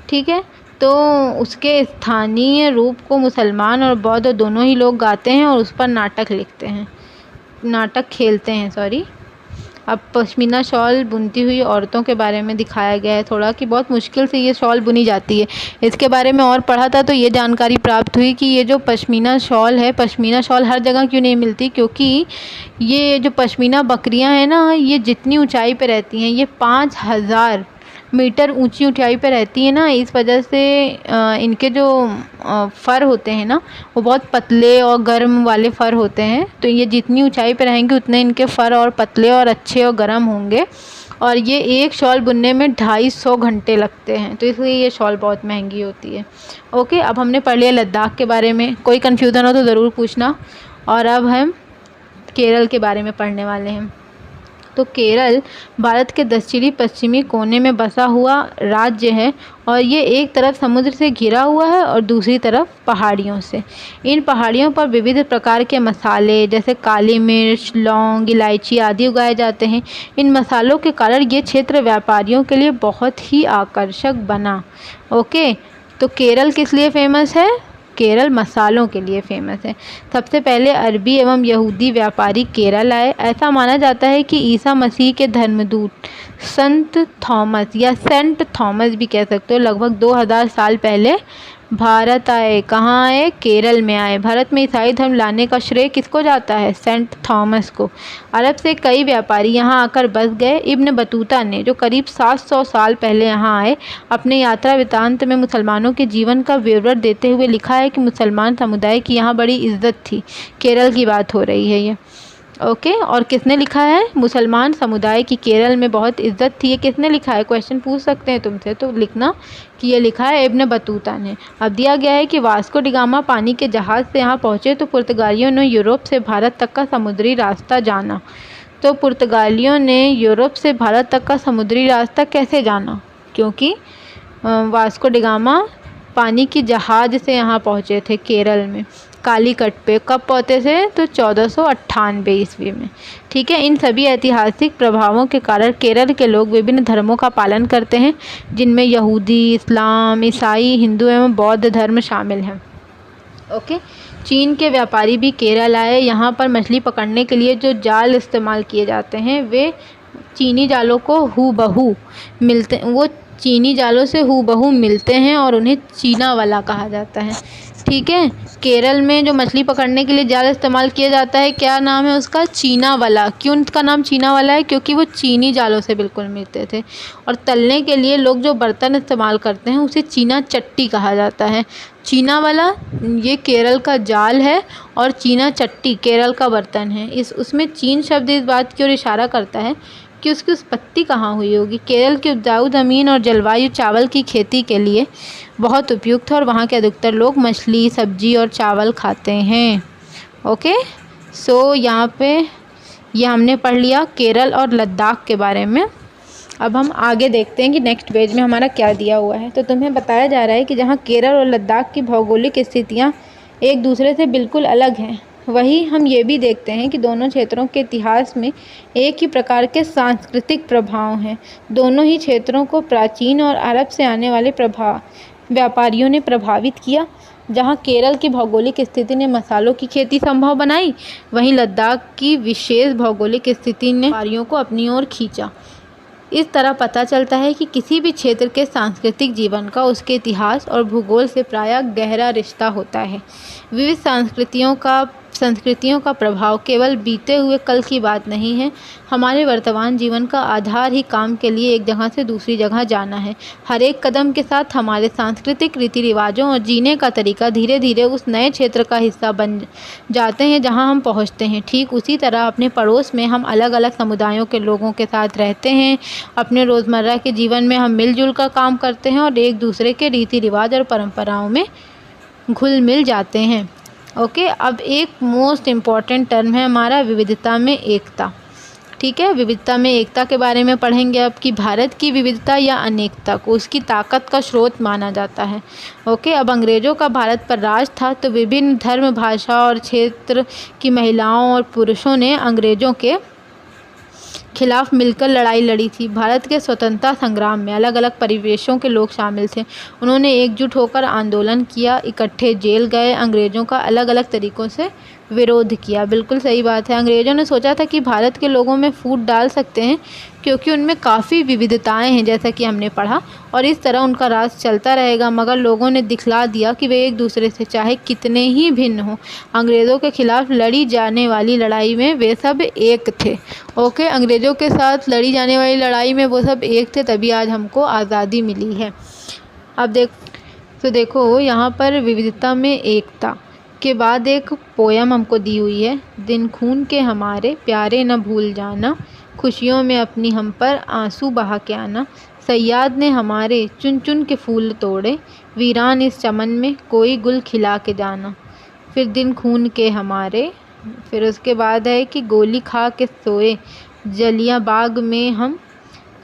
ठीक है, तो उसके स्थानीय रूप को मुसलमान और बौद्ध दोनों ही लोग गाते हैं और उस पर नाटक खेलते हैं। अब पश्मीना शॉल बुनती हुई औरतों के बारे में दिखाया गया है थोड़ा, कि बहुत मुश्किल से ये शॉल बुनी जाती है। इसके बारे में और पढ़ा था तो ये जानकारी प्राप्त हुई कि ये जो पश्मीना शॉल है, पश्मीना शॉल हर जगह क्यों नहीं मिलती, क्योंकि ये जो पश्मीना बकरियां हैं ना, ये जितनी ऊंचाई पे रहती हैं, ये 5000 मीटर ऊंची ऊंचाई पे रहती है ना, इस वजह से इनके जो फर होते हैं ना वो बहुत पतले और गर्म वाले फर होते हैं। तो ये जितनी ऊंचाई पे रहेंगे उतने इनके फर और पतले और अच्छे और गर्म होंगे। और ये एक शॉल बुनने में 250 घंटे लगते हैं, तो इसलिए ये शॉल बहुत महंगी होती है। ओके, अब हमने पढ़ लिया लद्दाख के बारे में, कोई कन्फ्यूज़न हो तो ज़रूर पूछना। और अब हम केरल के बारे में पढ़ने वाले हैं। तो केरल भारत के दक्षिणी पश्चिमी कोने में बसा हुआ राज्य है और ये एक तरफ समुद्र से घिरा हुआ है और दूसरी तरफ पहाड़ियों से। इन पहाड़ियों पर विविध प्रकार के मसाले जैसे काली मिर्च, लौंग, इलायची आदि उगाए जाते हैं। इन मसालों के कारण ये क्षेत्र व्यापारियों के लिए बहुत ही आकर्षक बना। ओके, तो केरल किस लिए फेमस है? केरल मसालों के लिए फेमस है। सबसे पहले अरबी एवं यहूदी व्यापारी केरल आए। ऐसा माना जाता है कि ईसा मसीह के धर्मदूत संत थॉमस या सेंट थॉमस भी कह सकते हो, लगभग 2000 साल पहले भारत आए। कहाँ आए? केरल में आए। भारत में ईसाई धर्म लाने का श्रेय किसको जाता है? सेंट थॉमस को। अरब से कई व्यापारी यहाँ आकर बस गए। इब्न बतूता ने, जो करीब 700 साल पहले यहाँ आए, अपने यात्रा वृत्तांत में मुसलमानों के जीवन का विवरण देते हुए लिखा है कि मुसलमान समुदाय की यहाँ बड़ी इज्जत थी। केरल की बात हो रही है ये। ओके, और किसने लिखा है? मुसलमान समुदाय की केरल में बहुत इज्जत थी। ये किसने लिखा है? क्वेश्चन पूछ सकते हैं तुमसे, तो लिखना कि ये लिखा है इब्न बतूता ने। अब दिया गया है कि वास्को डी गामा पानी के जहाज़ से यहाँ पहुँचे तो पुर्तगालियों ने यूरोप से भारत तक का समुद्री रास्ता जाना। तो पुर्तगालियों ने यूरोप से भारत तक का समुद्री रास्ता कैसे जाना? क्योंकि वास्को डी गामा पानी की जहाज़ से यहाँ पहुँचे थे केरल में। कालीकट पे कब पहुँचे थे? तो 1498 ईस्वी में। ठीक है, इन सभी ऐतिहासिक प्रभावों के कारण केरल के लोग विभिन्न धर्मों का पालन करते हैं, जिनमें यहूदी, इस्लाम, ईसाई, हिंदू एवं बौद्ध धर्म शामिल हैं। ओके, चीन के व्यापारी भी केरल आए। यहाँ पर मछली पकड़ने के लिए जो जाल इस्तेमाल किए जाते हैं वे चीनी जालों को हूबहू मिलते, वो चीनी जालों से हूबहू मिलते हैं और उन्हें चीना वाला कहा जाता है। ठीक है, केरल में जो मछली पकड़ने के लिए जाल इस्तेमाल किया जाता है, क्या नाम है उसका? चीना वाला। क्यों उसका नाम चीना वाला है? क्योंकि वो चीनी जालों से बिल्कुल मिलते थे। और तलने के लिए लोग जो बर्तन इस्तेमाल करते हैं उसे चीना चट्टी कहा जाता है। चीना वाला ये केरल का जाल है और चीना चट्टी केरल का बर्तन है। उसमें चीन शब्द इस बात की ओर इशारा करता है कि उसकी उत्पत्ति कहाँ हुई होगी। केरल की उपजाऊ ज़मीन और जलवायु चावल की खेती के लिए बहुत उपयुक्त है और वहाँ के अधिकतर लोग मछली, सब्जी और चावल खाते हैं। ओके, सो यहाँ पे ये हमने पढ़ लिया केरल और लद्दाख के बारे में। अब हम आगे देखते हैं कि नेक्स्ट पेज में हमारा क्या दिया हुआ है। तो तुम्हें बताया जा रहा है कि जहाँ केरल और लद्दाख की भौगोलिक स्थितियाँ एक दूसरे से बिल्कुल अलग हैं, वहीं हम ये भी देखते हैं कि दोनों क्षेत्रों के इतिहास में एक ही प्रकार के सांस्कृतिक प्रभाव हैं। दोनों ही क्षेत्रों को प्राचीन और अरब से आने वाले व्यापारियों ने प्रभावित किया। जहाँ केरल की भौगोलिक स्थिति ने मसालों की खेती संभव बनाई, वहीं लद्दाख की विशेष भौगोलिक स्थिति ने व्यापारियों को अपनी ओर खींचा। इस तरह पता चलता है कि किसी भी क्षेत्र के सांस्कृतिक जीवन का उसके इतिहास और भूगोल से प्रायः गहरा रिश्ता होता है। विविध संस्कृतियों का प्रभाव केवल बीते हुए कल की बात नहीं है। हमारे वर्तमान जीवन का आधार ही काम के लिए एक जगह से दूसरी जगह जाना है। हर एक कदम के साथ हमारे सांस्कृतिक रीति रिवाजों और जीने का तरीका धीरे धीरे उस नए क्षेत्र का हिस्सा बन जाते हैं जहां हम पहुंचते हैं। ठीक उसी तरह अपने पड़ोस में हम अलग अलग समुदायों के लोगों के साथ रहते हैं। अपने रोज़मर्रा के जीवन में हम मिलजुल कर काम करते हैं और एक दूसरे के रीति रिवाज और परंपराओं में घुल मिल जाते हैं। ओके, अब एक मोस्ट इम्पॉर्टेंट टर्म है हमारा विविधता में एकता। ठीक है, विविधता में एकता के बारे में पढ़ेंगे अब कि भारत की विविधता या अनेकता को उसकी ताकत का स्रोत माना जाता है। ओके, अब अंग्रेज़ों का भारत पर राज था तो विभिन्न धर्म, भाषा और क्षेत्र की महिलाओं और पुरुषों ने अंग्रेज़ों के खिलाफ मिलकर लड़ाई लड़ी थी। भारत के स्वतंत्रता संग्राम में अलग अलग परिवेशों के लोग शामिल थे। उन्होंने एकजुट होकर आंदोलन किया, इकट्ठे जेल गए, अंग्रेज़ों का अलग अलग तरीक़ों से विरोध किया। बिल्कुल सही बात है। अंग्रेज़ों ने सोचा था कि भारत के लोगों में फूट डाल सकते हैं क्योंकि उनमें काफ़ी विविधताएं हैं, जैसा कि हमने पढ़ा, और इस तरह उनका राज चलता रहेगा। मगर लोगों ने दिखला दिया कि वे एक दूसरे से चाहे कितने ही भिन्न हों, अंग्रेज़ों के खिलाफ लड़ी जाने वाली लड़ाई में वे सब एक थे। ओके, अंग्रेज़ों के साथ लड़ी जाने वाली लड़ाई में वो सब एक थे, तभी आज हमको आज़ादी मिली है। अब देखो यहाँ पर विविधता में एकता के बाद एक पोयम हमको दी हुई है। दिन खून के हमारे प्यारे न भूल जाना, खुशियों में अपनी हम पर आंसू बहा के आना। सैयाद ने हमारे चुन चुन के फूल तोड़े, वीरान इस चमन में कोई गुल खिला के जाना। फिर दिन खून के हमारे, फिर उसके बाद है कि गोली खा के सोए जलियां बाग में हम,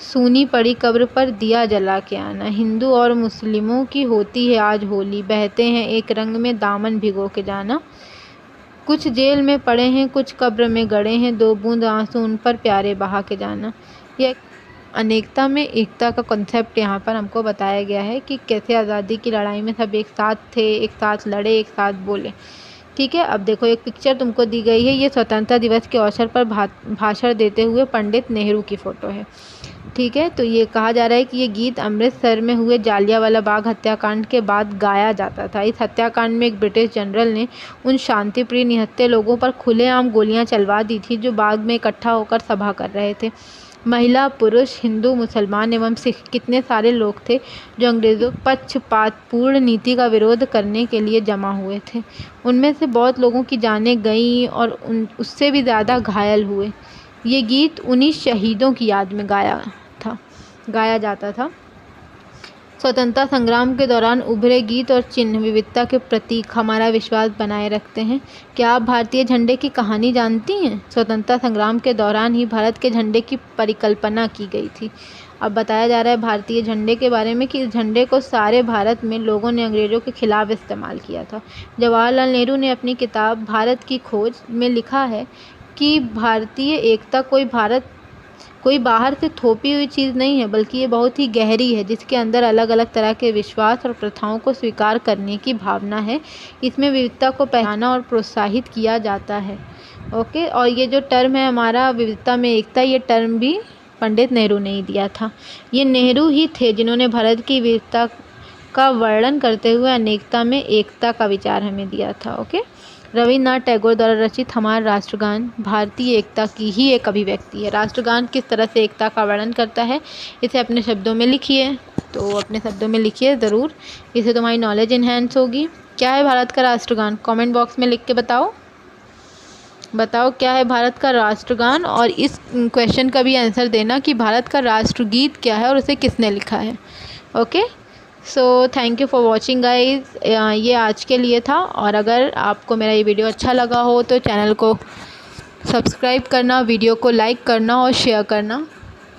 सूनी पड़ी कब्र पर दिया जला के आना। हिंदू और मुस्लिमों की होती है आज होली, बहते हैं एक रंग में दामन भिगो के जाना। कुछ जेल में पड़े हैं, कुछ कब्र में गड़े हैं, दो बूंद आंसू उन पर प्यारे बहा के जाना। यह अनेकता में एकता का कॉन्सेप्ट यहाँ पर हमको बताया गया है कि कैसे आज़ादी की लड़ाई में सब एक साथ थे, एक साथ लड़े, एक साथ बोले। ठीक है, अब देखो एक पिक्चर तुमको दी गई है। ये स्वतंत्रता दिवस के अवसर पर भाषण देते हुए पंडित नेहरू की फ़ोटो है। ठीक है, तो ये कहा जा रहा है कि ये गीत अमृतसर में हुए जालियांवाला बाग हत्याकांड के बाद गाया जाता था। इस हत्याकांड में एक ब्रिटिश जनरल ने उन शांतिप्रिय निहत्थे लोगों पर खुलेआम गोलियां चलवा दी थी जो बाग में इकट्ठा होकर सभा कर रहे थे। महिला, पुरुष, हिंदू, मुसलमान एवं सिख, कितने सारे लोग थे जो अंग्रेज़ों पक्षपातपूर्ण नीति का विरोध करने के लिए जमा हुए थे। उनमें से बहुत लोगों की जानें गईं और उससे भी ज़्यादा घायल हुए। ये गीत उन्हीं शहीदों की याद में गाया जाता था। स्वतंत्रता संग्राम के दौरान उभरे गीत और चिन्ह विविधता के प्रतीक हमारा विश्वास बनाए रखते हैं। क्या आप भारतीय झंडे की कहानी जानती हैं? स्वतंत्रता संग्राम के दौरान ही भारत के झंडे की परिकल्पना की गई थी। अब बताया जा रहा है भारतीय झंडे के बारे में कि इस झंडे को सारे भारत में लोगों ने अंग्रेज़ों के खिलाफ इस्तेमाल किया था। जवाहरलाल नेहरू ने अपनी किताब भारत की खोज में लिखा है कि भारतीय एकता कोई बाहर से थोपी हुई चीज़ नहीं है, बल्कि ये बहुत ही गहरी है, जिसके अंदर अलग अलग तरह के विश्वास और प्रथाओं को स्वीकार करने की भावना है। इसमें विविधता को पहचाना और प्रोत्साहित किया जाता है। ओके, और ये जो टर्म है हमारा विविधता में एकता, ये टर्म भी पंडित नेहरू ने ही दिया था। ये नेहरू ही थे जिन्होंने भारत की विविधता का वर्णन करते हुए अनेकता में एकता का विचार हमें दिया था। ओके, रविन्द्रनाथ टैगोर द्वारा रचित हमारा राष्ट्रगान भारतीय एकता की ही एक अभिव्यक्ति है। राष्ट्रगान किस तरह से एकता का वर्णन करता है, इसे अपने शब्दों में लिखिए। तो अपने शब्दों में लिखिए ज़रूर, इससे तुम्हारी नॉलेज इन्हेंस होगी। क्या है भारत का राष्ट्रगान? कमेंट बॉक्स में लिख के बताओ क्या है भारत का राष्ट्रगान, और इस क्वेश्चन का भी आंसर देना कि भारत का राष्ट्रगीत क्या है और उसे किसने लिखा है। Okay, so thank you for watching guys. ये आज के लिए था, और अगर आपको मेरा ये वीडियो अच्छा लगा हो तो चैनल को सब्सक्राइब करना, वीडियो को लाइक करना और शेयर करना।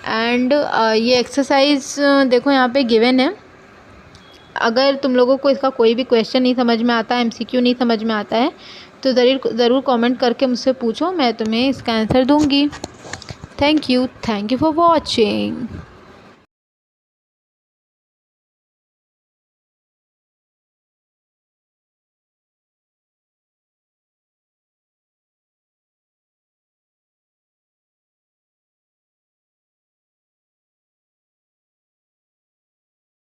एंड ये एक्सरसाइज देखो यहाँ पे गिवन है। अगर तुम लोगों को इसका कोई भी क्वेश्चन नहीं समझ में आता है, MCQ नहीं समझ में आता है, तो ज़रूर कमेंट करके मुझसे पूछो, मैं तुम्हें इसका आंसर दूँगी। Thank you for watching.